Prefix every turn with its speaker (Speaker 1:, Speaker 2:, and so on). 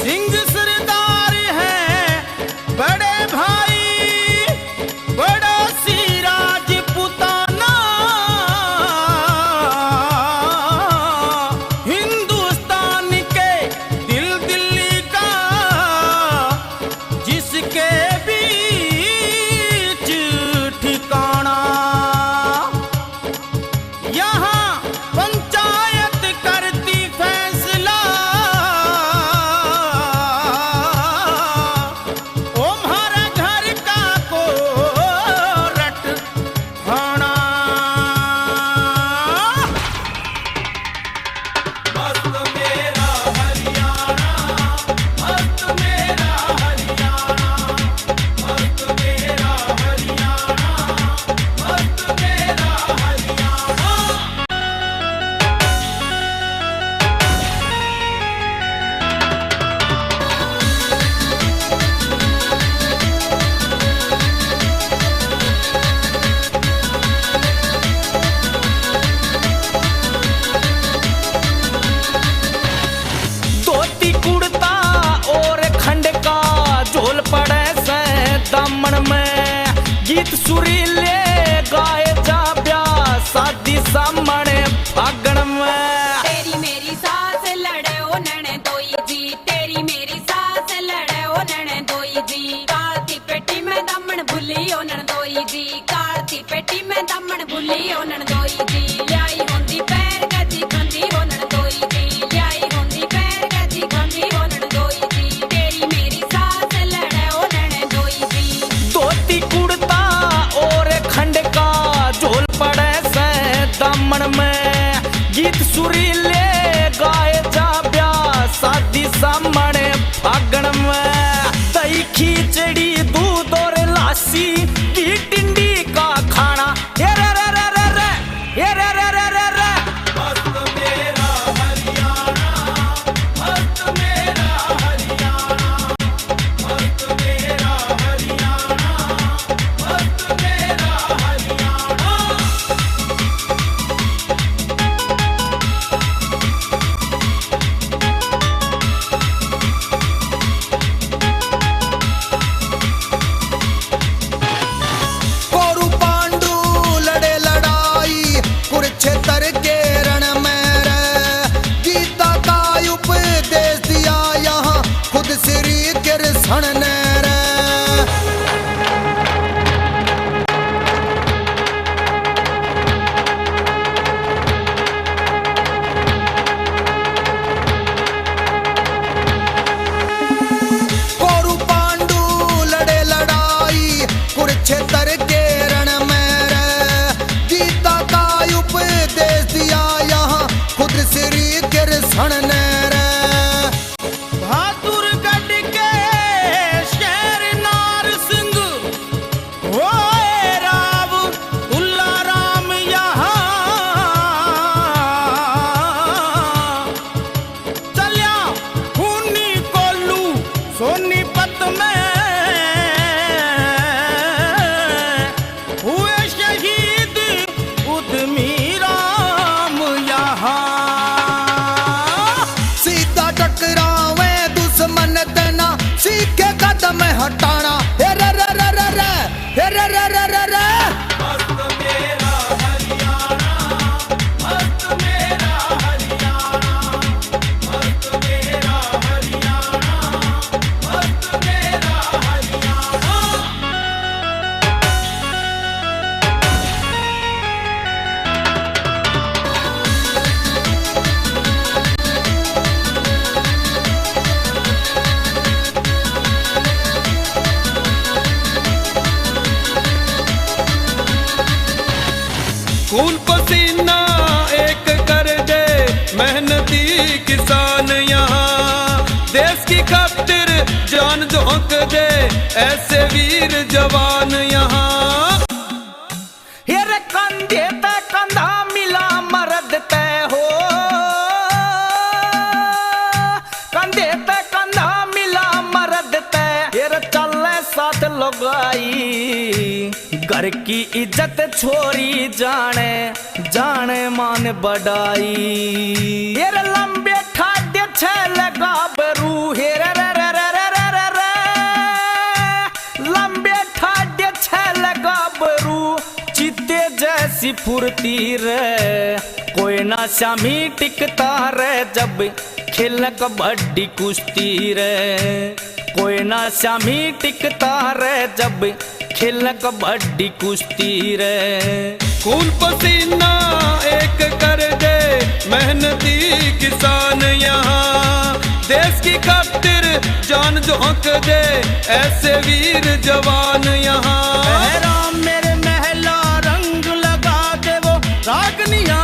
Speaker 1: सिंह सरदार है बड़े भाई पड़ोसी राजपूताना। हिंदुस्तान के दिल दिल्ली का जिसके बीच ठिकाना। यहाँ पंचायत करती फैसला ओ हमारा घर का कोरट थाना। मस्त मेरा हरियाणा, मस्त मेरा हरियाणा, मस्त मेरा हरियाणा, मस्त मेरा हरियाणा। धोती कुर्ता और खंड का झोल पड़े से दामन में। गीत सुरीले गाए जा ब्याह शादी सामने फागण में।
Speaker 2: तेरी मेरी सास लड़े ओ ननदोई जी, तेरी मेरी सास लड़े ओ ननदोई जी। कालती पेटी में दामन भूली ओ ननदोई जी, कालती पेटी में दामन भूली ओ ननदोई जी। ल्याई होंदी पैर गदी खंदी ओ ननदोई जी, ल्याई होंदी पैर गदी खंदी ओ ननदोई जी। तेरी मेरी सास लड़े ओ ननदोई जी।
Speaker 1: धोती कुर्ता और खंड का झोल पड़े से दामन में। गीत सुरीले गाए जा ब्याह शादी सामने फागण में। दही खिचड़ी दूध और लासी घी टिंडी का खाना। ये रे रे रे रे रे, ये रे रे रे रे रे। मस्त मेरा हरियाणा, मस्त मेरा हरियाणा, मस्त मेरा हरियाणा, मस्त मेरा हरियाणा।
Speaker 3: कौरव पांडु लड़े लड़ाई कुरुक्षेत्र के रण में रे। गीता का उपदेश दिया यहाँ खुद श्री कृष्ण ने रे। कौरव पांडु लड़े लड़ाई कुरुक्षेत्र के रण में रे। गीता का उपदेश दिया यहाँ खुद श्री कृष्ण ने रे।
Speaker 1: बहादुरगढ़ के शेर नार सिंह होए राव दुल्ला राम यहाँ चलिया खूनी कोल्लू सोनीपत में हुए शहीद उद्यमी राम यहाँ।
Speaker 3: सीधा टकरावे दुश्मन देना सीखे कदम हटाना। हे रे रे रे रे रे, हे रे रे रे रे रे।
Speaker 1: मस्त मेरा हरियाणा, मस्त मेरा हरियाणा, मस्त मेरा हरियाणा, मस्त मेरा हरियाणा। खून पसीना एक कर दे मेहनती किसान यहाँ। देश की खातिर जान झोंक दे ऐसे वीर जवान यहाँ। हेरे कंधे पे कंधा मिला मर्द तय हो, कंधे पे कंधा मिला मर्द तय। हेरे चले साथ लगाई घर की इज्जत छोरी जाने जाने मान बढ़ाई। हेरे लंबे ठाड्य छे लगा बरू हेरे फुर्ती रे, कोई ना शामी टिकता रे जब खेल कबड्डी कुश्ती रे, कोई ना शामी टिकता रे जब खेल कबड्डी कुश्ती रे।
Speaker 4: खून पसीना एक कर दे मेहनती किसान यहाँ, देश की खातिर जान झोंक दे ऐसे वीर जवान यहाँ।
Speaker 1: मेरे महला रंग लगा दे वो रागनिया